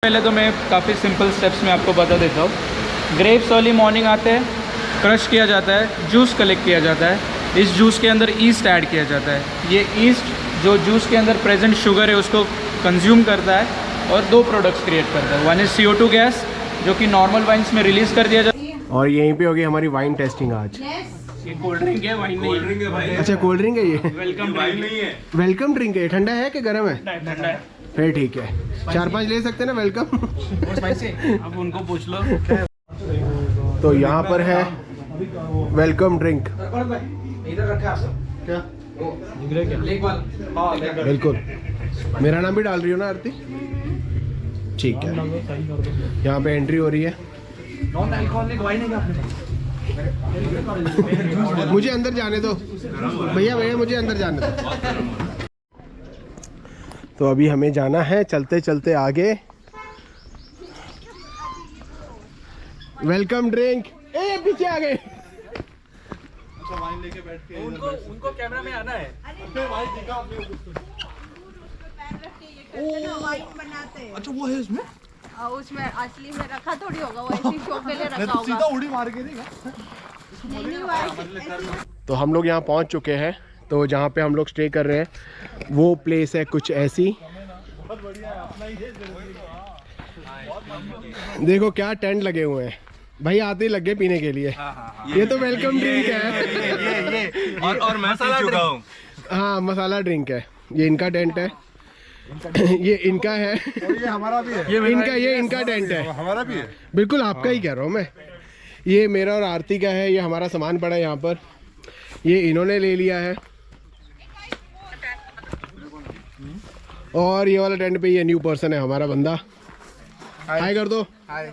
पहले तो मैं काफ़ी सिंपल स्टेप्स में आपको बता देता हूँ। ग्रेप्स अर्ली मॉर्निंग आते हैं, क्रश किया जाता है, जूस कलेक्ट किया जाता है, इस जूस के अंदर ईस्ट ऐड किया जाता है। ये ईस्ट जो जूस के अंदर प्रेजेंट शुगर है उसको कंज्यूम करता है और दो प्रोडक्ट्स क्रिएट करता है। वन इज CO2 गैस जो कि नॉर्मल वाइन्स में रिलीज़ कर दिया जाता है। और यहीं पे होगी हमारी वाइन टेस्टिंग आज। ये कोल्ड ड्रिंक है, वाइन नहीं है भाई। अच्छा कोल्ड ड्रिंक है ये? वेलकम ड्रिंक नहीं है। वेलकम ड्रिंक है। ठंडा है कि गर्म है? ठंडा है। फिर ठीक है, 4-5 ले सकते हैं ना वेलकम। अब उनको पूछ लो। तो यहाँ पर है वेलकम ड्रिंक। क्या? बिल्कुल। मेरा नाम भी डाल रही हो ना आरती? ठीक है। यहाँ पे एंट्री हो रही है। नॉन अल्कोहलिक वाइन है क्या आपने? मुझे अंदर जाने दो भैया, मुझे अंदर जाने दो। तो अभी हमें जाना है चलते चलते आगे। Welcome drink. ए पीछे आ गए। अच्छा वाइन लेके बैठ के उनको कैमरा में आना है। वाइन बनाते हैं। अच्छा वो है उसमें? उसमें असली में रखा थोड़ी होगा, वो ऐसी शो के लिए रखा होगा। सीधा उड़ी मार के नहीं। तो हम लोग यहाँ पहुँच चुके हैं। तो जहाँ पे हम लोग स्टे कर रहे हैं वो प्लेस है कुछ ऐसी। देखो क्या टेंट लगे हुए हैं भाई, आते ही लग गए पीने के लिए। ये तो वेलकम ड्रिंक है। और मैं पी चुका हूँ। हाँ मसाला ड्रिंक है। ये इनका टेंट है। ये इनका है। ये हमारा भी है। ये इनका टेंट है। हमारा भी है। बिल्कुल आपका ही कह रहा हूँ मैं। ये मेरा और आरती का है। ये हमारा सामान पड़ा है यहाँ पर, ये इन्होंने ले लिया है। और ये वाला टेंट पे ये न्यू पर्सन है हमारा बंदा। हाय कर दो। हाय।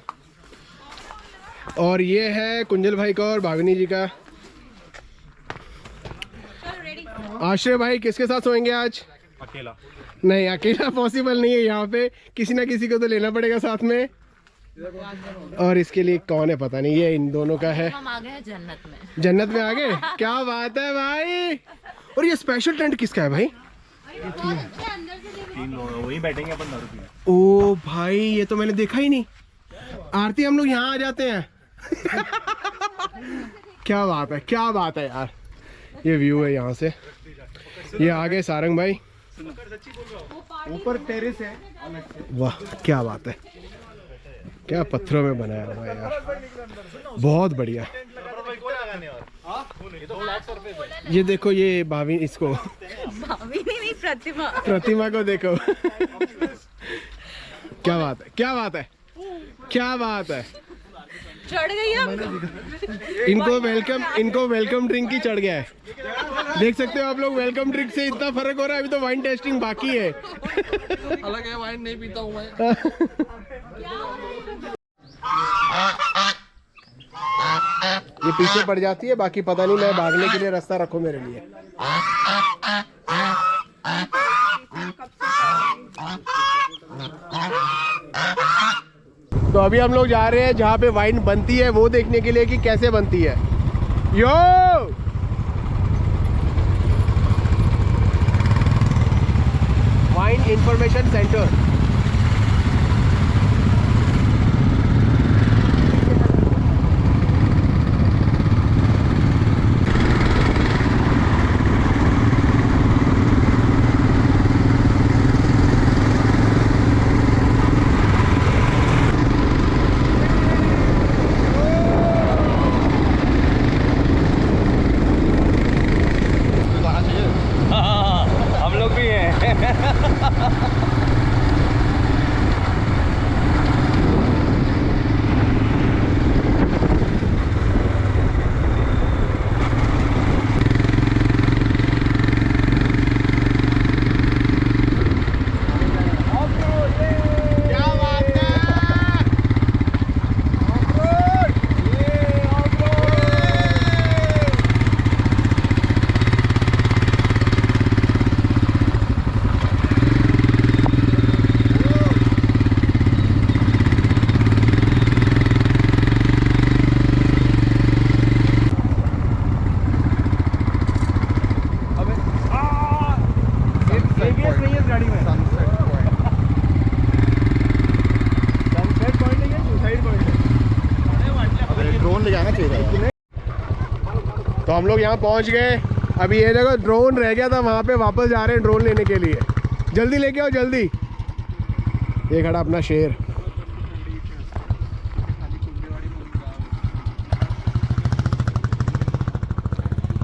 और ये है कुंजल भाई का और भाविनी जी का। आश्रय भाई किसके साथ सोएंगे आज? अकेला नहीं, अकेला पॉसिबल नहीं है। यहाँ पे किसी ना किसी को तो लेना पड़ेगा साथ में। और इसके लिए कौन है पता नहीं। ये इन दोनों का है। हम आ गए हैं जन्नत में। जन्नत में आ गए, क्या बात है भाई। और ये स्पेशल टेंट किसका है भाई? तीन लोग वही बैठेंगे अपन दारू पीने। ओ भाई ये तो मैंने देखा ही नहीं। आरती हम लोग यहाँ आ जाते हैं। क्या बात है, क्या बात है यार। ये व्यू है यहाँ से। ये आगे सारंग भाई, ऊपर टेरेस है। वाह क्या बात है। क्या पत्थरों में बनाया हुआ है यार, बहुत बढ़िया। ये देखो ये भाभी, इसको नहीं प्रतिमा, प्रतिमा को देखो। क्या बात है, क्या बात है, क्या बात है। चढ़ गई हम। इनको वेलकम ड्रिंक ही चढ़ गया है। देख सकते हो आप लोग, वेलकम ड्रिंक से इतना फर्क हो रहा है। अभी तो वाइन टेस्टिंग बाकी है। अलग है, वाइन नहीं पीता हूँ मैं। ये पीछे पड़ जाती है, बाकी पता नहीं। मैं भागने के लिए रास्ता रखो मेरे लिए। तो अभी हम लोग जा रहे हैं जहाँ पे वाइन बनती है वो देखने के लिए कि कैसे बनती है। यो वाइन इंफॉर्मेशन सेंटर। हम लोग यहाँ पहुँच गए। अभी ये देखो ड्रोन रह गया था वहाँ पे, वापस जा रहे हैं ड्रोन लेने के लिए। जल्दी लेके आओ जल्दी। ये खड़ा अपना शेर।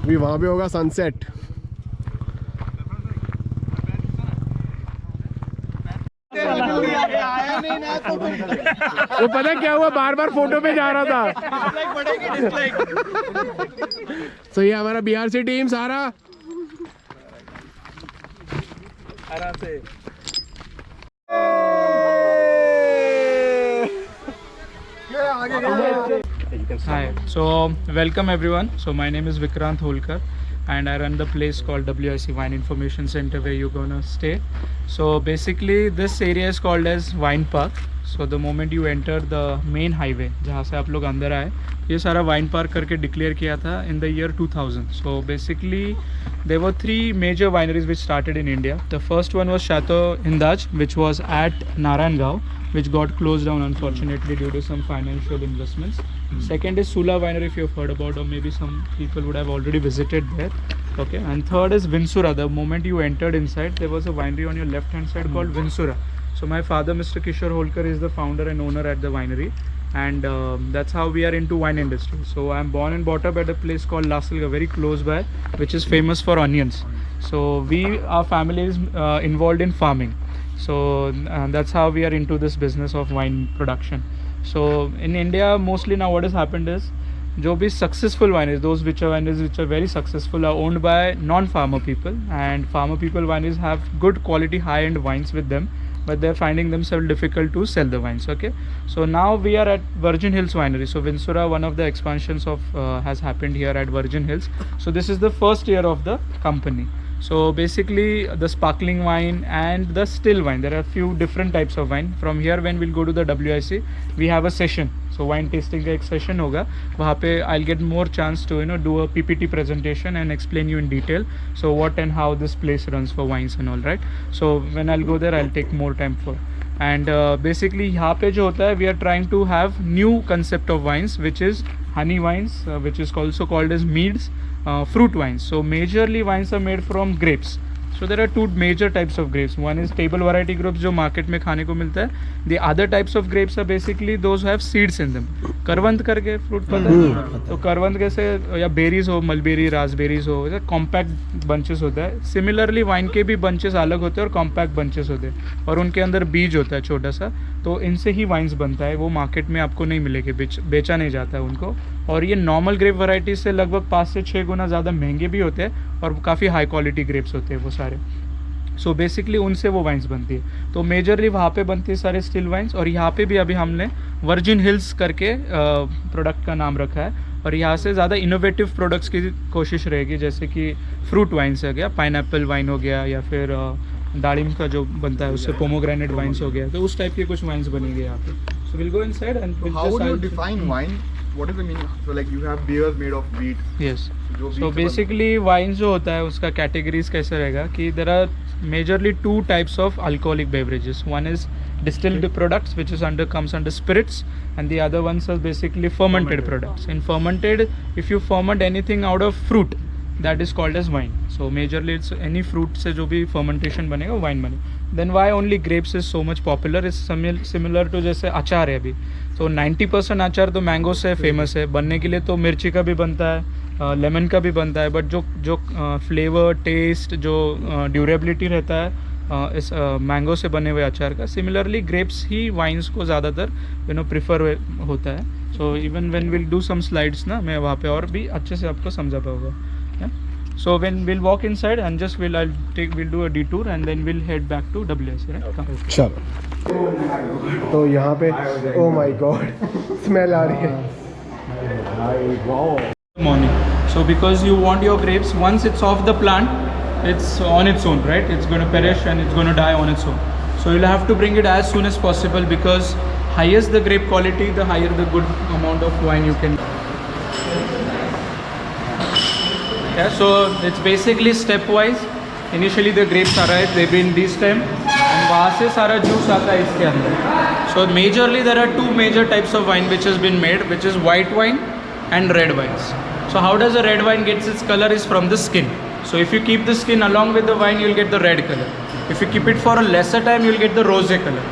अभी वहाँ पे होगा सनसेट। वो पता क्या हुआ, बार बार फोटो पे जा रहा था। तो ये हमारा बिहार से टीम सारा आराम से। Hi, so welcome everyone. So my name is Vikrant Holkar and I run the place called WIC Wine Information Center where you're gonna stay. So basically this area is called as Wine Park. So the moment you enter the main highway जहाँ से आप लोग अंदर आए, ये सारा wine park करके declare किया था in the year 2000. So basically there were 3 major wineries which started in India. The first one was Chateau Hindaj, which was at Narayangao, which got closed down unfortunately due to some financial investments. Second is Sula Winery, if you've heard about, or maybe some people would have already visited there. Okay, and third is Vinsura. The moment you entered inside, there was a winery on your left hand side called Vinsura. So my father, Mr. Kishore Holkar, is the founder and owner at the winery, and that's how we are into wine industry. So I'm born and brought up at a place called Lasalga, very close by, which is famous for onions. So our family is involved in farming. So that's how we are into this business of wine production. So in India, mostly now what has happened is, जो भी successful wineries, those which are wineries which are very successful, are owned by non-farmer people, and farmer people wineries have good quality high-end wines with them, but they're finding themselves difficult to sell the wines. Okay, so now we are at Virgin Hills Winery. So Vinsura, one of the expansions of has happened here at Virgin Hills. So this is the first year of the company. So basically the sparkling wine and the still wine, there are few different types of wine. From here when we'll go to the WIC, we have a session. So wine tasting का एक session होगा, वहाँ पे I'll get more chance to do a PPT presentation and explain you in detail. So what and how this place runs for wines and all, right? So when I'll go there, I'll take more time for. And basically यहाँ पे जो होता है, we are trying to have new concept of wines, which is honey wines, which is also called as meads. Fruit wines. So majorly wines are made from grapes. So there are 2 major types of grapes. One is table variety grapes जो market में खाने को मिलता है. The other types of grapes are basically those who have seeds in them. करवंद करके fruit पता है, तो करवंद कैसे, या बेरीज हो, मलबेरी, रासबेरीज हो, ऐसे कॉम्पैक्ट बंचेस होता है. सिमिलरली वाइन के भी बंचेस अलग होते हैं और कॉम्पैक्ट बंचेस होते हैं, और उनके अंदर बीज होता है छोटा सा. तो इनसे ही वाइन्स बनता है. वो मार्केट में आपको नहीं मिलेगी, बेचा नहीं जाता है उनको. और ये नॉर्मल ग्रेप वैराइटीज से लगभग 5 से 6 गुना ज़्यादा महंगे भी होते हैं, और काफ़ी हाई क्वालिटी ग्रेप्स होते हैं वो सारे. सो बेसिकली उनसे वो वाइन्स बनती है. तो मेजरली वहाँ पे बनती है सारे स्टिल वाइन्स, और यहाँ पे भी अभी हमने वर्जिन हिल्स करके प्रोडक्ट का नाम रखा है. और यहाँ से ज़्यादा इनोवेटिव प्रोडक्ट्स की कोशिश रहेगी, जैसे कि फ्रूट वाइन्स हो गया, पाइनएप्पल वाइन हो गया, या फिर दालिम का जो बनता है उससे पोमोग्रेनेट वाइन्स हो गया. तो उस टाइप के कुछ वाइन्स बनेंगे यहाँ पे. सो we'll go inside and How would you define wine? What is the meaning? So like you have beers made of wheat. Yes. जो सो wheat से बेसिकली वाइन जो होता है उसका कैटेगरीज कैसे रहेगा कि there are majorly 2 types of alcoholic beverages. One is distilled products, which is comes under spirits, and the other ones are basically fermented products. In fermented, if you ferment anything out of fruit, that is called as wine. So majorly it's any fruit से जो भी fermentation बनेगा wine बनेगा. Then why only grapes is so much popular is similar to जैसे अचार है अभी. तो 90% अचार तो मैंगो से फेमस है. बनने के लिए तो मिर्ची का भी बनता है, लेमन का भी बनता है, बट जो फ्लेवर, टेस्ट, जो ड्यूरेबिलिटी रहता है इस मैंगो से बने हुए अचार का, सिमिलरली ग्रेप्स ही वाइन्स को ज़्यादातर प्रिफर होता है. So even when we'll do some slides ना, मैं वहाँ पे और भी अच्छे से आपको समझा पाऊँगा. So when we'll walk inside and just we'll do a detour and then we'll head back to WIC, right? Come. चलो. तो यहाँ पे oh my god स्मेल आ रही है. Morning. So because you want your grapes, once it's off the plant, it's on its own, right? It's going to perish and it's going to die on its own. So you'll have to bring it as soon as possible, because highest the grape quality, the higher the good amount of wine you can. Yeah, so it's basically stepwise. Initially the grapes arrive, they bring this time, and वहाँ से सारा juice आता है इसके अंदर. So majorly there are 2 major types of wine which has been made, which is white wine and red wines. So how does a red wine gets its color is from the skin. So if you keep the skin along with the wine, you'll get the red color. If you keep it for a lesser time, you'll get the rosé color.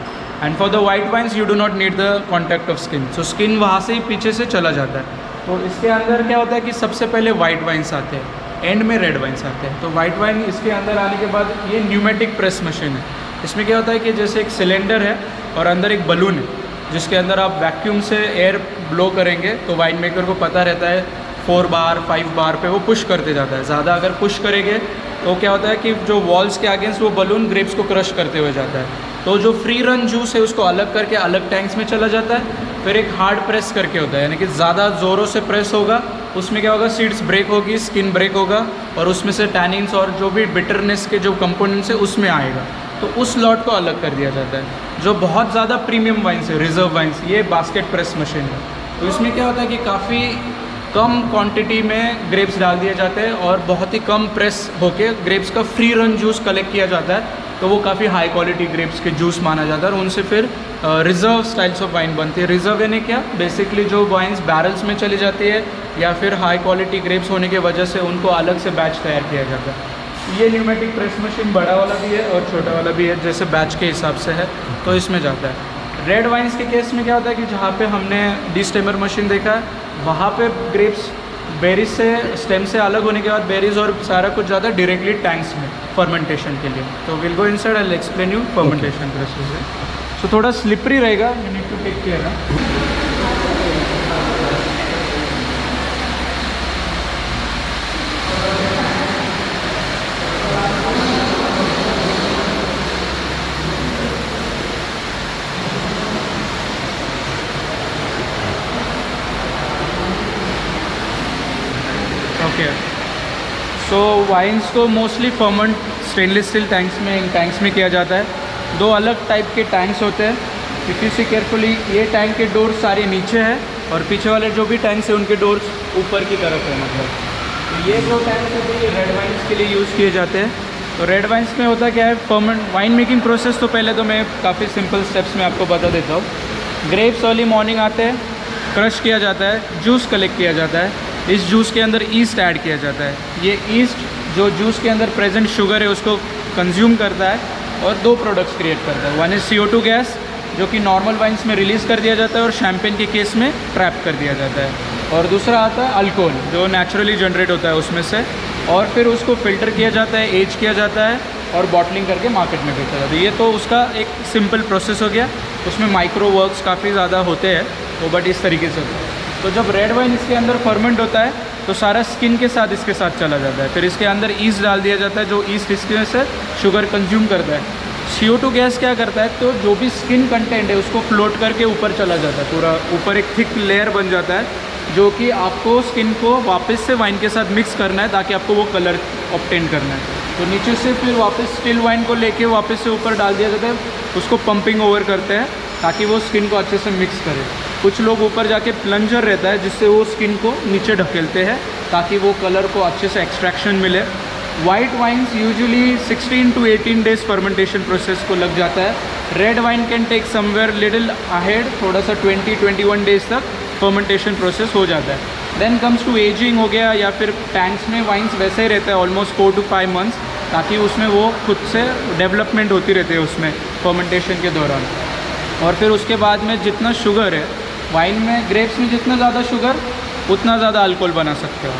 And for the white wines, you do not need the contact of skin. So skin वहाँ से ही पीछे से चला जाता है. तो इसके अंदर क्या होता है कि सबसे पहले वाइट वाइन्स आते हैं, एंड में रेड वाइन्स आते हैं. तो वाइट वाइन इसके अंदर आने के बाद ये न्यूमेटिक प्रेस मशीन है. इसमें क्या होता है कि जैसे एक सिलेंडर है और अंदर एक बलून है, जिसके अंदर आप वैक्यूम से एयर ब्लो करेंगे तो वाइन मेकर को पता रहता है 4 बार 5 बार पे वो पुश करते जाता है. ज़्यादा अगर पुश करेंगे तो क्या होता है कि जो वॉल्स के अगेंस्ट वो बलून ग्रेप्स को क्रश करते हुए जाता है. तो जो फ्री रन जूस है उसको अलग करके अलग टैंक्स में चला जाता है. फिर एक हार्ड प्रेस करके होता है, यानी कि ज़्यादा ज़ोरों से प्रेस होगा, उसमें क्या होगा, सीड्स ब्रेक होगी, स्किन ब्रेक होगा और उसमें से टैनिन्स और जो भी बिटरनेस के जो कंपोनेंट्स है उसमें आएगा. तो उस लॉट को अलग कर दिया जाता है. जो बहुत ज़्यादा प्रीमियम वाइन्स है, रिजर्व वाइन्स, ये बास्केट प्रेस मशीन है. तो इसमें क्या होता है कि काफ़ी कम क्वांटिटी में ग्रेप्स डाल दिए जाते हैं और बहुत ही कम प्रेस होके ग्रेप्स का फ्री रन जूस कलेक्ट किया जाता है. तो वो काफ़ी हाई क्वालिटी ग्रेप्स के जूस माना जाता है और उनसे फिर रिज़र्व स्टाइल्स ऑफ वाइन बनती है. रिज़र्व यानी क्या, बेसिकली जो वाइन्स बैरल्स में चली जाती है या फिर हाई क्वालिटी ग्रेप्स होने की वजह से उनको अलग से बैच तैयार किया जाता है. ये न्यूमेटिक प्रेस मशीन बड़ा वाला भी है और छोटा वाला भी है, जैसे बैच के हिसाब से है तो इसमें जाता है. रेड वाइन्स के केस में क्या होता है कि जहाँ पे हमने डिस्टेमर मशीन देखा है वहाँ पे ग्रेप्स बेरीज से, स्टेम से अलग होने के बाद बेरीज और सारा कुछ जाता है डायरेक्टली टैंक्स में फर्मेंटेशन के लिए. तो will go inside, I will explain you fermentation process है. सो थोड़ा स्लिपरी रहेगा, you need to take care. Okay, so wines को mostly ferment stainless steel tanks में किया जाता है. 2 अलग टाइप के टैंक्स होते हैं. इफ यू सी केयरफुली, ये टैंक के डोर सारे नीचे हैं और पीछे वाले जो भी टैंक्स हैं उनके डोर्स ऊपर की तरफ है. मतलब तो ये जो टैंक्स है ये रेड वाइन्स के लिए यूज़ किए जाते हैं. तो रेड वाइन्स में होता क्या है, फर्मेंट वाइन मेकिंग प्रोसेस. तो पहले तो मैं काफ़ी सिंपल स्टेप्स में आपको बता देता हूँ. ग्रेप्स अर्ली मॉर्निंग आते हैं, क्रश किया जाता है, जूस कलेक्ट किया जाता है. इस जूस के अंदर ईस्ट ऐड किया जाता है. ये ईस्ट जो जूस के अंदर प्रेजेंट शुगर है उसको कंज्यूम करता है और 2 प्रोडक्ट्स क्रिएट करता है. वन इज़ CO2 गैस जो कि नॉर्मल वाइन्स में रिलीज़ कर दिया जाता है और शैम्पेन के केस में ट्रैप कर दिया जाता है. और दूसरा आता है अल्कोहल जो नेचुरली जनरेट होता है उसमें से, और फिर उसको फ़िल्टर किया जाता है, एज किया जाता है और बॉटलिंग करके मार्केट में बेचा जाता है. ये तो उसका एक सिंपल प्रोसेस हो गया. उसमें माइक्रो वर्क्स काफ़ी ज़्यादा होते हैं तो बट इस तरीके से होता है. तो जब रेड वाइन इसके अंदर फर्मेंट होता है तो सारा स्किन के साथ इसके साथ चला जाता है. फिर इसके अंदर ईस्ट डाल दिया जाता है, जो ईस्ट इसके से शुगर कंज्यूम करता है. CO2 गैस क्या करता है, तो जो भी स्किन कंटेंट है उसको फ्लोट करके ऊपर चला जाता है. पूरा ऊपर एक थिक लेयर बन जाता है जो कि आपको स्किन को वापस से वाइन के साथ मिक्स करना है ताकि आपको वो कलर ऑब्टेन करना है. तो नीचे से फिर वापस स्टिल वाइन को लेके वापस से ऊपर डाल दिया जाता है. उसको पंपिंग ओवर करते हैं ताकि वो स्किन को अच्छे से मिक्स करे. कुछ लोग ऊपर जाके प्लंजर रहता है जिससे वो स्किन को नीचे ढकेलते हैं ताकि वो कलर को अच्छे से एक्सट्रैक्शन मिले. White wines usually 16 to 18 days fermentation process को लग जाता है. Red wine can take somewhere little ahead, थोड़ा सा 20-21 डेज तक फर्मेंटेशन प्रोसेस हो जाता है. देन कम्स टू एजिंग हो गया, या फिर टैंक्स में वाइन्स वैसे ही रहता है ऑलमोस्ट 4 to 5 months ताकि उसमें वो खुद से डेवलपमेंट होती रहती है उसमें फर्मेंटेशन के दौरान. और फिर उसके बाद में जितना शुगर है वाइन में, ग्रेप्स में जितना ज़्यादा शुगर उतना ज़्यादा अल्कोहल बना सकते हो.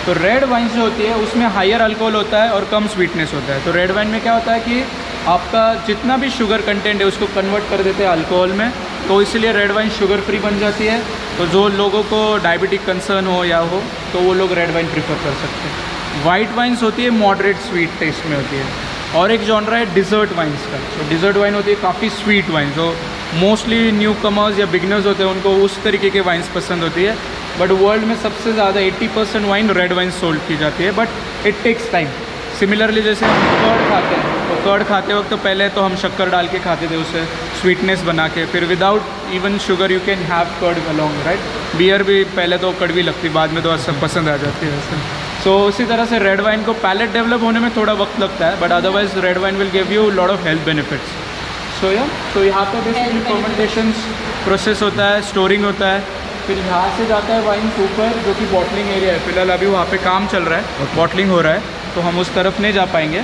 तो रेड वाइन जो होती है उसमें हायर अल्कोहल होता है और कम स्वीटनेस होता है. तो रेड वाइन में क्या होता है कि आपका जितना भी शुगर कंटेंट है उसको कन्वर्ट कर देते हैं अल्कोहल में. तो इसलिए रेड वाइन शुगर फ्री बन जाती है. तो जो लोगों को डायबिटिक कंसर्न हो या हो तो वो लोग रेड वाइन प्रीफर कर सकते हैं. वाइट वाइन्स होती है मॉडरेट स्वीट टेस्ट में होती है. और एक जॉनरा है डिज़र्ट वाइन्स का. तो डिज़र्ट वाइन होती है काफ़ी स्वीट वाइन, जो मोस्टली न्यू कमर्स या बिगनर्स होते हैं उनको उस तरीके के वाइन्स पसंद होती है. बट वर्ल्ड में सबसे ज़्यादा 80% वाइन रेड वाइन सोल्ड की जाती है. But it takes time. Similarly जैसे हम कर्ड खाते हैं, तो कर्ड खाते वक्त तो पहले तो हम शक्कर डाल के खाते थे उसे स्वीटनेस बना के. फिर without even sugar you can have curd along, right. Beer भी पहले तो कड़वी लगती, बाद में तो सब पसंद आ जाती है वैसे. सो उसी तरह से रेड वाइन को पैलेट डेवलप होने में थोड़ा वक्त लगता है, but otherwise red wine will give you lot of health benefits. तो यहाँ पे बेसिकली फर्मेंटेशन प्रोसेस होता है, स्टोरिंग होता है, फिर यहाँ से जाता है वाइन्स ऊपर, जो कि बॉटलिंग एरिया है। फिलहाल अभी वहाँ पे काम चल रहा है, बॉटलिंग हो रहा है, तो हम उस तरफ नहीं जा पाएंगे।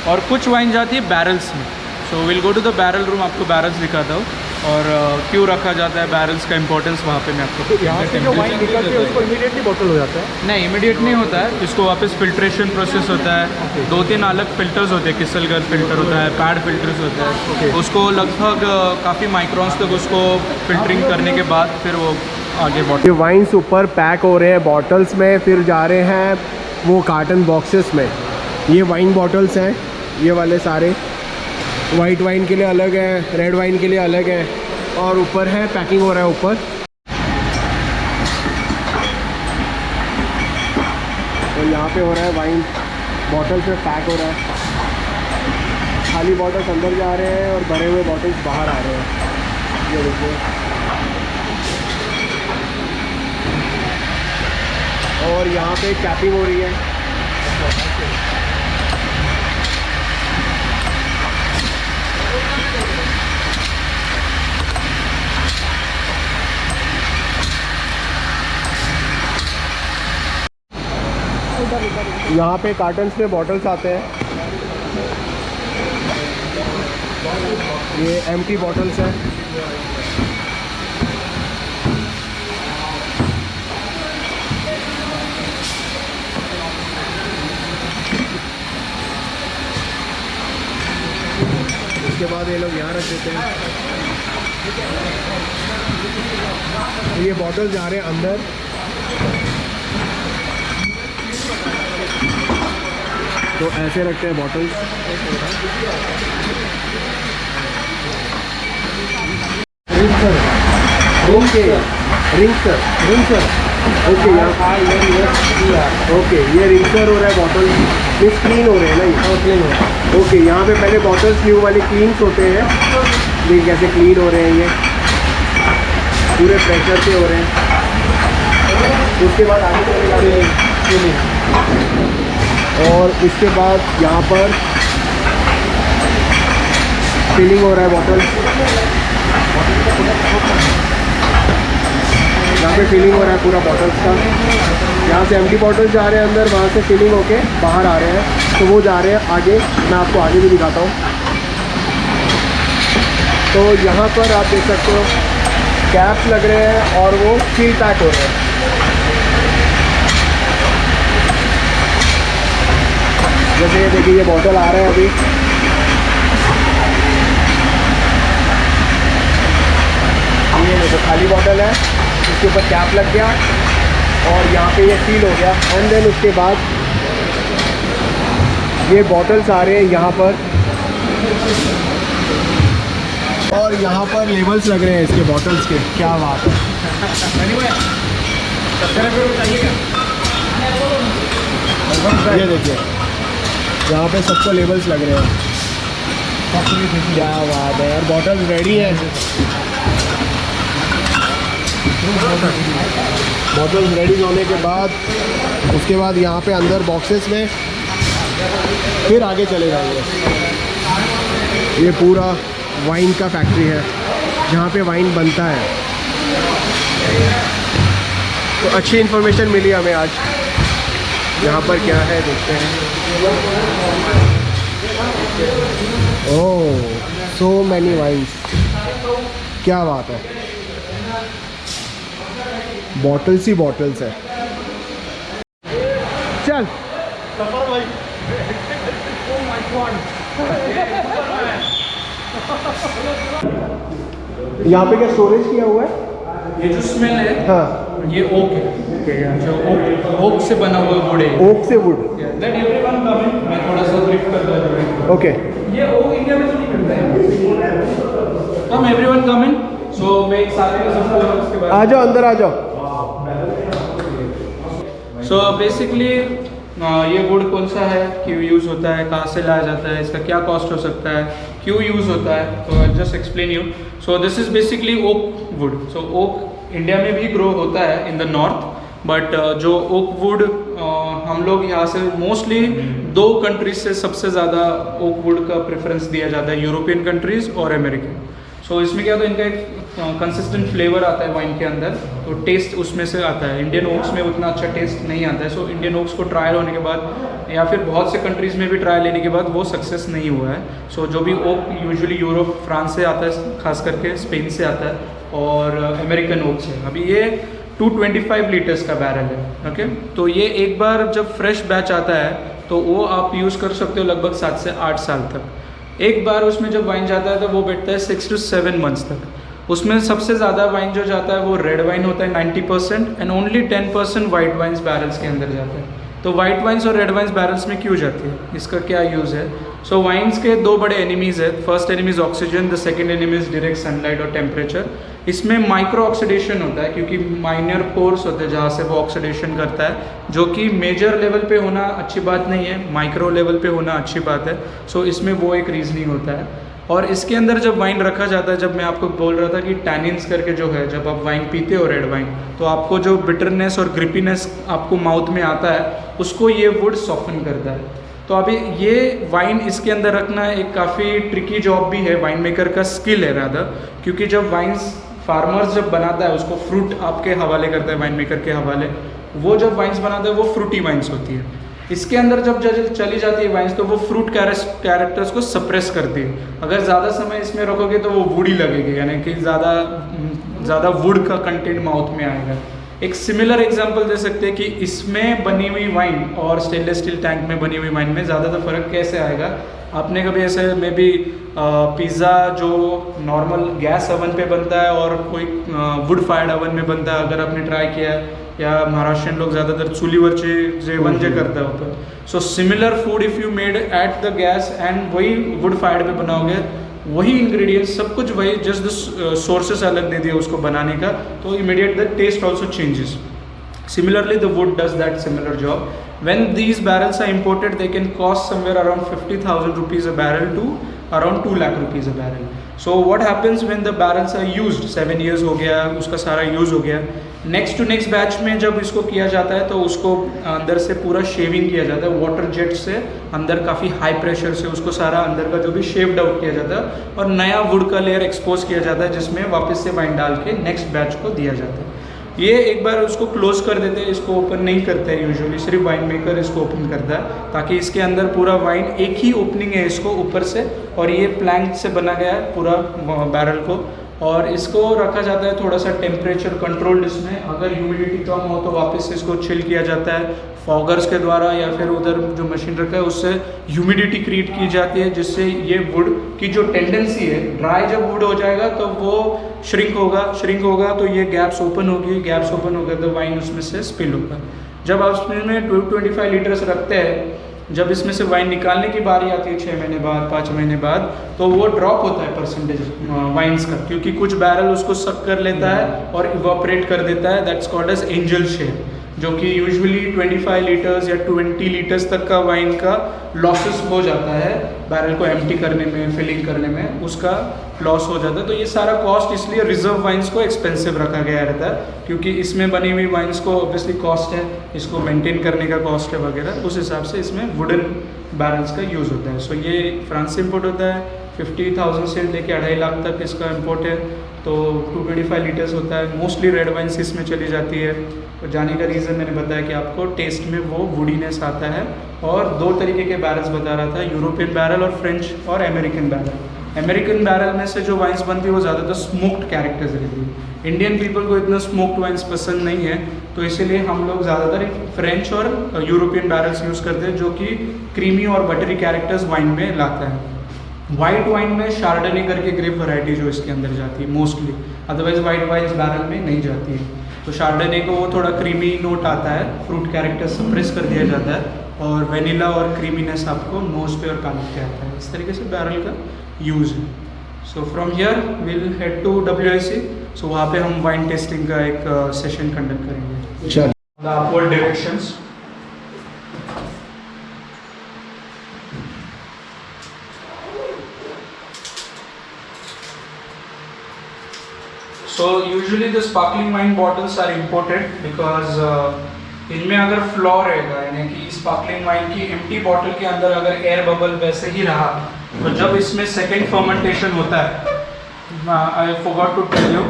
और कुछ वाइन जाती है बैरल्स में। So we'll go to the barrel room, आपको बैरल्स दिखाता हूँ और क्यों रखा जाता है बैरल्स का इंपॉर्टेंस वहाँ पे मैं आपको। यहाँ से जो वाइन निकलती है उसको इमीडिएटली बॉटल हो जाता है? नहीं, इमीडिएट नहीं होता है, इसको वापस फिल्ट्रेशन प्रोसेस होता है। 2-3 अलग फिल्टर्स होते हैं, किसलगर फिल्टर होता है, पैड फिल्टर्स होता है। उसको लगभग काफ़ी माइक्रॉन्स तक उसको फिल्टरिंग करने के बाद फिर वो आगे बॉटल। ये वाइन्स ऊपर पैक हो रहे हैं बॉटल्स में, फिर जा रहे हैं वो कार्टन बॉक्सेस में। ये वाइन बॉटल्स हैं, ये वाले सारे वाइट वाइन के लिए अलग है, रेड वाइन के लिए अलग है, और ऊपर है पैकिंग हो रहा है ऊपर। और यहाँ पे हो रहा है वाइन बॉटल्स में पैक हो रहा है। खाली बॉटल्स अंदर जा रहे हैं और भरे हुए बॉटल्स बाहर आ रहे हैं। ये देखिए, और यहाँ पे कैपिंग हो रही है। यहाँ पे कार्टन्स में बॉटल्स आते हैं, ये एम्प्टी बॉटल्स हैं। उसके बाद ये लोग यहाँ रख देते हैं। ये बॉटल जा रहे हैं अंदर। तो ऐसे रखते हैं bottles. Okay, rinser okay, okay, ये रिंसर हो रहा है बॉटल, ये क्लीन हो रहे हैं ना, क्लीन हो रहा है। ओके, यहाँ पे पहले बॉटल्स न्यू वाले क्लीन्स होते हैं, देखिए कैसे क्लीन हो रहे हैं, ये पूरे प्रेशर से हो रहे हैं। उसके बाद आगे चलेगा, और इसके बाद यहाँ पर फिलिंग हो रहा है बॉटल। यहाँ पे फिलिंग हो रहा है पूरा बॉटल्स का। यहाँ से एम्प्टी बॉटल्स जा रहे हैं अंदर, वहाँ से फिलिंग होके बाहर आ रहे हैं, तो वो जा रहे हैं आगे। मैं आपको आगे भी दिखाता हूँ। तो यहाँ पर आप देख सकते हो कैप्स लग रहे हैं और वो सील पैक हो रहे हैं। जैसे ये देखिए, ये बॉटल आ रहा है अभी, ये देखो खाली बॉटल है, इसके ऊपर कैप लग गया और यहाँ पे ये सील हो गया। एंड देन उसके बाद ये बॉटल्स आ रहे हैं यहाँ पर, और यहाँ पर लेबल्स लग रहे हैं इसके बॉटल्स के। क्या बात है। ये देखिए, यहाँ पे सबको लेबल्स लग रहे हैं। क्या बात है यार, बॉटल्स रेडी है। बॉटल्स रेडी होने के बाद उसके बाद यहाँ पे अंदर बॉक्सेस में फिर आगे चले जाएंगे। ये पूरा वाइन का फैक्ट्री है जहाँ पे वाइन बनता है। तो अच्छी इन्फॉर्मेशन मिली हमें आज। यहाँ पर क्या है देखते हैं। ओह, सो मैनी वाइन्स, क्या बात है। बॉटल्स ही बॉटल्स है। चल यहाँ पे क्या स्टोरेज किया हुआ है? ये जो स्मेल है, हाँ, ये ओक है, जो ओक से बना हुआ वुड है। ओक से would. Let everyone come in, मैं थोड़ा सा ब्रीफ करता हूँ। ओके, ये ओक इंडिया में तो नहीं करता है। Come everyone come in, so मैं एक साथ में सबको उसके बाद आ जाओ, अंदर आ जाओ। सो बेसिकली ये वुड कौन सा है, क्यों यूज़ होता है, कहाँ से लाया जाता है, इसका क्या कॉस्ट हो सकता है, क्यों यूज़ होता है, तो I just explain you. So this is basically oak wood. So oak India में भी ग्रो होता है इन द नॉर्थ, बट जो ओक वुड हम लोग यहाँ से मोस्टली 2 कंट्रीज से सबसे ज़्यादा ओक वुड का प्रेफरेंस दिया जाता है, यूरोपियन कंट्रीज़ और अमेरिकन। सो इसमें क्या होता है, इनका एक कंसिस्टेंट फ्लेवर आता है वाइन के अंदर, तो टेस्ट उसमें से आता है। इंडियन ओक्स में उतना अच्छा टेस्ट नहीं आता है। सो इंडियन ओक्स को ट्रायल होने के बाद या फिर बहुत से कंट्रीज़ में भी ट्रायल लेने के बाद वो सक्सेस नहीं हुआ है। सो जो भी ओक यूजुअली यूरोप, फ्रांस से आता है, खास करके स्पेन से आता है, और अमेरिकन ओक से। अभी ये 225 लीटर्स का बैरल है। ओके, तो ये एक बार जब फ्रेश बैच आता है तो वो आप यूज़ कर सकते हो लगभग 7 से 8 साल तक। एक बार उसमें जब वाइन जाता है तो वो बैठता है 6 to 7 मंथ्स तक। उसमें सबसे ज़्यादा वाइन जो जाता है वो रेड वाइन होता है 90%, and only 10% white wines barrels के अंदर जाता है। तो वाइट वाइन्स और रेड वाइन्स बैरल्स में क्यों जाती है, इसका क्या यूज़ है? सो वाइन्स के 2 बड़े एनिमीज़ है। First enemies oxygen, the second enemies direct sunlight और टेम्परेचर। इसमें माइक्रो ऑक्सीडेशन होता है क्योंकि माइनर पोर्स होते हैं जहाँ से वो ऑक्सीडेशन करता है, जो कि मेजर लेवल पे होना अच्छी बात नहीं है, माइक्रो लेवल पे होना अच्छी बात है। सो इसमें वो एक रीजनिंग होता है। और इसके अंदर जब वाइन रखा जाता है, जब मैं आपको बोल रहा था कि टैनिन्स करके जो है, जब आप वाइन पीते हो रेड वाइन, तो आपको जो बिटरनेस और ग्रिपीनेस आपको माउथ में आता है उसको ये वुड सॉफ्टन करता है। तो अभी ये वाइन इसके अंदर रखना एक काफ़ी ट्रिकी जॉब भी है, वाइन मेकर का स्किल है रादर, क्योंकि जब वाइन्स फार्मर्स जब बनाता है उसको फ्रूट आपके हवाले करता है, वाइन मेकर के हवाले, वो जब वाइन्स बनाता है वो फ्रूटी वाइन्स होती है। इसके अंदर जब चली जाती है वाइन्स तो वो फ्रूट कैरेक्टर्स को सप्रेस करती है। अगर ज़्यादा समय इसमें रखोगे तो वो वुडी लगेगी, यानी कि ज़्यादा वुड का कंटेंट माउथ में आएगा। एक सिमिलर एग्जांपल दे सकते हैं कि इसमें बनी हुई वाइन और स्टेनलेस स्टील टैंक में बनी हुई वाइन में ज़्यादातर फ़र्क कैसे आएगा? आपने कभी ऐसे में भी पिज़्ज़ा जो नॉर्मल गैस ओवन पे बनता है और कोई वुड फायर्ड ओवन में बनता है, अगर आपने ट्राई किया है, या महाराष्ट्रियन लोग ज़्यादातर चुलीवरचे जेवण जे करता होतं, so similar food if you made at the gas and वही वुड फायर्ड पे बनाओगे, वही इंग्रेडिएंट्स सब कुछ वही, जस्ट द सोर्सेस अलग दे दिए उसको बनाने का, तो immediate the taste also changes. Similarly, the wood does that similar job. When these barrels are imported, they can cost somewhere around 50,000 rupees a barrel to around 2 lakh rupees a barrel. So what happens when the barrels are used? 7 years हो गया, उसका सारा use हो गया। Next to next batch में जब इसको किया जाता है तो उसको अंदर से पूरा शेविंग किया जाता है, वाटर जेट से अंदर काफ़ी हाई प्रेशर से उसको सारा अंदर का जो भी शेव्ड आउट किया जाता है और नया वुड का लेयर एक्सपोज किया जाता है, जिसमें वापस से वाइन डाल के नेक्स्ट बैच को दिया जाता है। ये एक बार उसको क्लोज कर देते हैं, इसको ओपन नहीं करते हैं यूजुअली, सिर्फ वाइन मेकर इसको ओपन करता है, ताकि इसके अंदर पूरा वाइन, एक ही ओपनिंग है इसको ऊपर से, और ये प्लैंक से बना गया है पूरा बैरल को, और इसको रखा जाता है थोड़ा सा टेम्परेचर कंट्रोल्ड इसमें। अगर ह्यूमिडिटी कम हो तो वापस से इसको चिल किया जाता है फॉगर्स के द्वारा, या फिर उधर जो मशीन रखा है उससे ह्यूमिडिटी क्रिएट की जाती है, जिससे ये वुड की जो टेंडेंसी है, ड्राई जब वुड हो जाएगा तो वो श्रिंक होगा तो ये गैप्स ओपन होगी तो वाइन उसमें से स्पिल होगा। जब आप उसमें 225 लीटर्स रखते हैं, जब इसमें से वाइन निकालने की बारी आती है 6 महीने बाद, 5 महीने बाद, तो वो ड्रॉप होता है परसेंटेज वाइन्स का, क्योंकि कुछ बैरल उसको सक कर लेता है और इवापोरेट कर देता है, that's called as angel share, जो कि यूजुअली 25 लीटर्स या 20 लीटर्स तक का वाइन का लॉसेस हो जाता है, बैरल को एम्प्टी करने में, फिलिंग करने में उसका लॉस हो जाता है। तो ये सारा कॉस्ट इसलिए रिजर्व वाइन्स को एक्सपेंसिव रखा गया रहता है, क्योंकि इसमें बनी हुई वाइन्स को ऑब्वियसली कॉस्ट है, इसको मेंटेन करने का कॉस्ट है वगैरह, उस हिसाब से इसमें वुडन बैरल्स का यूज़ होता है। सो ये फ्रांस से इम्पोर्ट होता है, 50,000 से लेके 2.5 लाख तक इसका इम्पोर्ट है, तो 225 लीटर्स होता है। मोस्टली रेड वाइन्स इसमें चली जाती है। तो जाने का रीज़न मैंने बताया कि आपको टेस्ट में वो वुडीनेस आता है। और 2 तरीके के बैरल्स बता रहा था, यूरोपियन बैरल और फ्रेंच और अमेरिकन बैरल। अमेरिकन बैरल में से जो वाइन्स बनती है वो ज़्यादातर स्मोक्ड कैरेक्टर्स रहती है। इंडियन पीपल को इतना स्मोक्ड वाइन्स पसंद नहीं है, तो इसीलिए हम लोग ज़्यादातर फ्रेंच और यूरोपियन बैरल्स यूज़ करते हैं, जो कि क्रीमी और बटरी कैरेक्टर्स वाइन में लाता है। वाइट वाइन में शार्डने करके ग्रेप वैरायटी जो इसके अंदर जाती है mostly, otherwise white wines barrel में नहीं जाती है। तो शार्डने को वो थोड़ा क्रीमी नोट आता है, फ्रूट कैरेक्टर सप्रेस कर दिया जाता है, और वेनिला और क्रीमीनेस आपको नोज पे और पैलेट पे आता है। इस तरीके से बैरल का यूज़ है। So from here we'll head to WIC। सो वहाँ पे हम वाइन टेस्टिंग का एक सेशन कंडक्ट करेंगे। The upward directions. So usually the sparkling wine bottles are imported because इनमें अगर फ्लॉ रहेगा, यानी कि स्पार्कलिंग वाइन की एम्प्टी बॉटल के अंदर अगर एयर बबल वैसे ही रहा, तो जब इसमें सेकेंड फर्मेंटेशन होता है I forgot to tell you,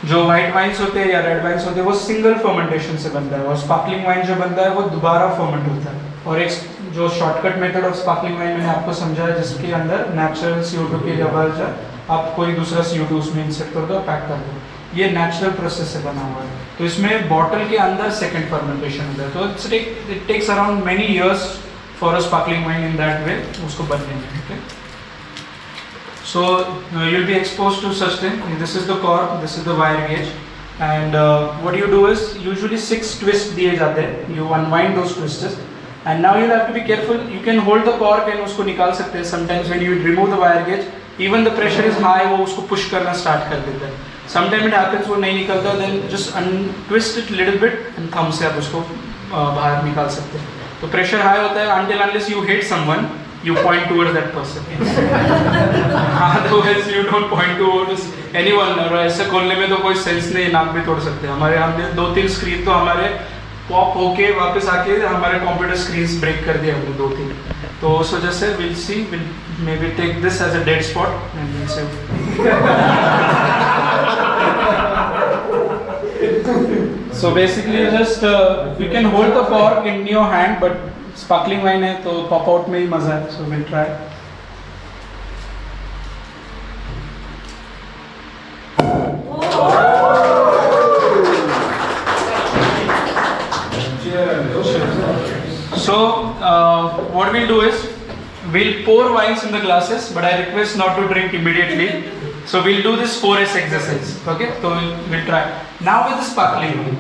जो वाइट वाइन्स होते हैं या रेड वाइन्स होते हैं वो सिंगल फर्मेंटेशन से बनता है, और स्पार्कलिंग वाइन जो बनता है वो दोबारा फर्मेंट होता है। और एक जो shortcut method of sparkling wine मैंने आपको समझाया, जिसके अंदर नेचुरल CO2 की जगह आप कोई दूसरा CO2 उसमें इंसेक्ट कर दो, पैक कर दो, ये नेचुरल प्रोसेस से बना हुआ है। तो इसमें बॉटल के अंदर सेकेंड फर्मेंटेशन होता है, तो it takes around many years for a sparkling wine in that way, उसको बनने में। Okay, so you'll be exposed to such thing. This is the cork, this is the wire gauge, and what you do is usually 6 twists दिए जाते हैं, you unwind those twists, and now you'll have to be careful. You can hold the cork and उसको निकाल सकते हैं. Sometimes when you remove the wire gauge, even the pressure is high, वो उसको push करना start कर देता है. Sometimes it happens वो नहीं निकलता, then just untwist it little bit and thumb से आप उसको बाहर निकाल सकते हैं. तो pressure high होता है until unless you hit someone, you point towards that person. Otherwise you don't point towards anyone. और ऐसे खोलने में तो कोई सेंस नहीं, नाक भी तोड़ सकते हैं हमारे। हमने 2-3 स्क्रीन तो हमारे पॉप होके वापस आके हमारे कंप्यूटर स्क्रीन ब्रेक कर दिया हमने 2-3। तो उस वजह से we'll see, we'll maybe take this as a dead spot and we'll say. So basically just you can hold the cork in your hand, but sparkling wine है तो pop out में ही मजा है, so will try. So what we'll do is we'll pour wines in the glasses, but I request not to drink immediately. So we'll do this 4S exercise. Okay, so we'll try now with the sparkling wine.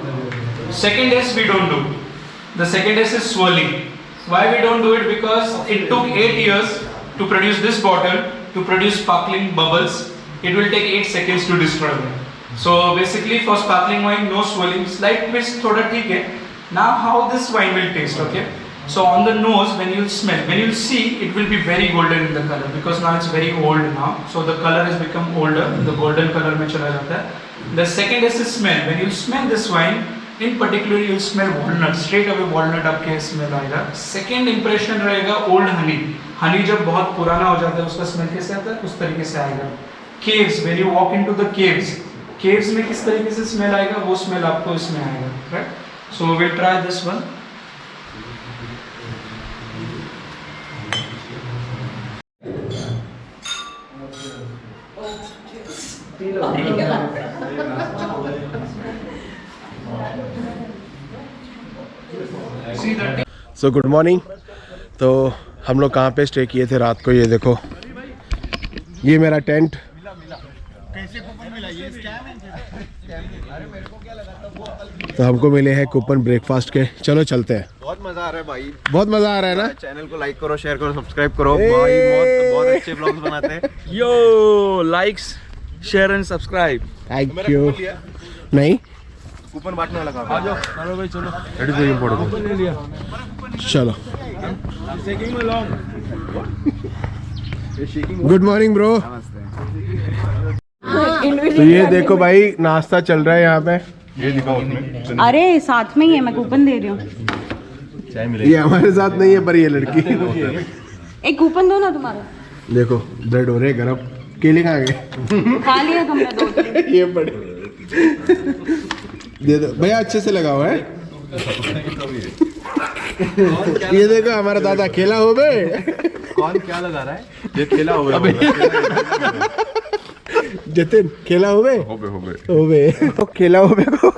Second S we don't do. The second S is swirling. Why we don't do it? Because it took 8 years to produce this bottle, to produce sparkling bubbles. It will take 8 seconds to destroy them. So basically for sparkling wine, no swirling, slight twist, thoda theek hai. Now how this wine will taste, okay? So on the nose, when you smell, when you see, it will be very golden in the color, because now it's very old now. So the color has become older, the golden color mein chala jata hai. The second is the smell. When you smell this wine, in particular you will smell walnut, straight away walnut आपके smell आएगा. Second impression रहेगा old Honey. Honey जब बहुत पुराना हो जाता है उसका स्मेल कैसे आता है, उस तरीके से आएगा. Caves, when you walk into the caves, caves में किस तरीके से स्मेल आएगा वो स्मेल आपको इसमें आएगा, right? So will try this one. So good morning. तो हम लोग कहाँ पे स्टे किए थे रात को, ये देखो, ये मेरा टेंट. तो हमको मिले हैं कूपन ब्रेकफास्ट के. चलो चलते हैं. बहुत मजा आ रहा है भाई, बहुत मजा आ रहा है ना. चैनल को लाइक करो, शेयर करो, सब्सक्राइब करो भाई. बहुत अच्छे ब्लॉग्स बनाते हैं. यो likes share and subscribe. Thank you. नहीं कूपन बांटने वाला काम. आ जाओ, चलो भाई चलो. रेडी से इम्पोर्ट ले लिया. चलो. टेकिंग में लॉन्ग. Good morning bro. तो ये देखो भाई, नाश्ता चल रहा है यहाँ पे. ये दिखाओ उसमें. अरे साथ में ही है, मैं कूपन दे रही हूँ. चाय मिलेगी. ये हमारे साथ नहीं है पर ये लड़की. एक कूपन दो ना तुम्हारा. देखो ब्रेड हो रहे गरम. केले कहाँ गए? खा लिया तुमने 2. ये बड़े दे दो भैया, अच्छे से लगाओ है. ये देखो हमारा दादा खेला हो बे. कौन क्या लगा रहा है? ये खेला हो गया. जतिन खेला हो बे. हो बे तो खेला हो बे को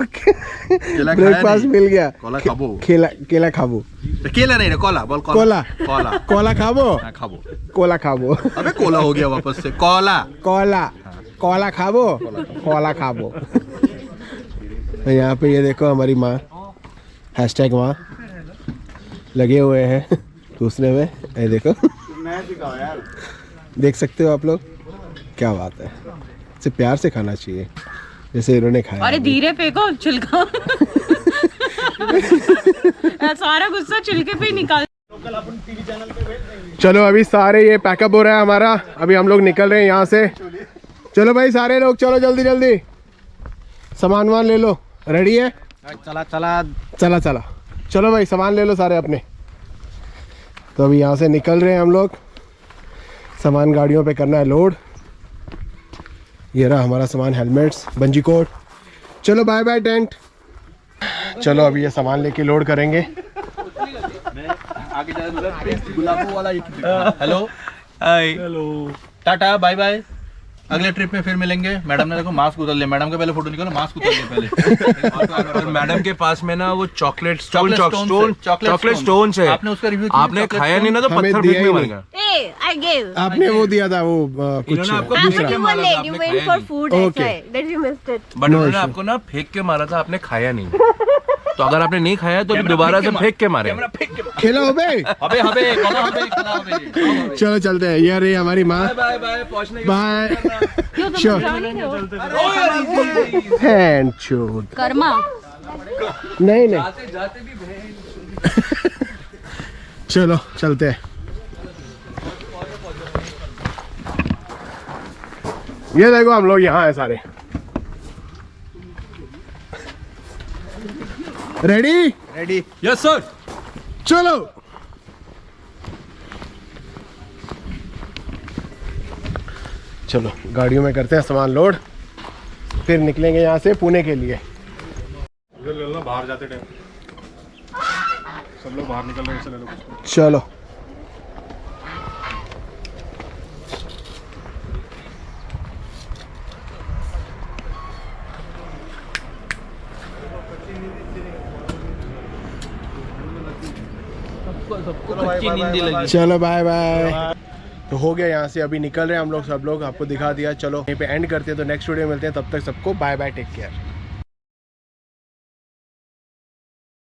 ब्रेकफास्ट मिल गया. कोला खाबो. केला खाबो. केला नहीं रे, कोला बोल. कोला. कोला. कोला खाबो. खाबो. कोला खाबो. अबे कोला हो गया वापस से. कोला. कोला. कोला खाबो. कोला खाबो. तो यहाँ पे ये देखो हमारी माँ, हैशटैग माँ लगे हुए हैं दूसरे में. ये देखो, देख सकते हो आप लोग. क्या बात है. इसे प्यार से खाना चाहिए जैसे इन्होंने खाया. अरे धीरे फेंको छिलका. सारा गुस्सा छिलके पे ही निकाल. चलो अभी सारे ये पैकअप हो रहा है हमारा. अभी हम लोग निकल रहे हैं यहाँ से. चलो भाई सारे लोग चलो जल्दी जल्दी. सामान वान ले लो. रेडी है? चला चला चला चला. चलो भाई सामान ले लो सारे अपने. तो अभी यहाँ से निकल रहे हैं हम लोग. सामान गाड़ियों पे करना है लोड. ये रहा हमारा सामान, हेलमेट्स, बंजी कोट। चलो बाय बाय टेंट। चलो अभी ये सामान लेके लोड करेंगे। आगे गुलाबों वाला hello hi hello tata bye bye. अगले ट्रिप में फिर मिलेंगे। मैडम ने देखो मास्क उतार लिया। मैडम का पहले फोटो निकालो, मास्क उतार लिया पहले। और मैडम के पास में ना वो चॉकलेट चॉकलेट स्टोन है। आपने उसका रिव्यू आपने खाया नहीं ना तो हमें पत्थर दिया फेंकने ही मारेगा। Hey, I gave. आपने वो दिया था वो कुछ इन्होंने आपको After दूसरा। you were late, you went for food. Okay. ऐसा है, that you missed it. But उन्होंने आपको ना फेंक के मारा था, आपने खाया नहीं। तो अगर आपने नहीं खाया तो दोबारा से फेंक के मारे। खेलो बे। हबे हबे कला हबे कला हबे। चलो चलते हैं। ये रही हमारी माँ। बाय बाय पहुंचने बाय। क्यों तुम Sure. जाओ नहीं हो? हैंड चोद। कर्मा। नहीं नहीं जाते भी चलो चलते हैं। ये देखो हम लोग यहाँ है सारे। Ready ready yes sir. चलो। चलो गाड़ियों में करते हैं सामान लोड, फिर निकलेंगे यहाँ से पुणे के लिए। बाहर जाते टाइम सब लोग बाहर निकल रहे हैं, चलो कुछ चलो चलो बाय बाय। तो हो गया यहाँ से, अभी निकल रहे हैं हम लोग, सब लोग आपको दिखा दिया। चलो यहीं पे एंड करते हैं, तो नेक्स्ट वीडियो में मिलते हैं। तब तक सबको बाय बाय, टेक केयर।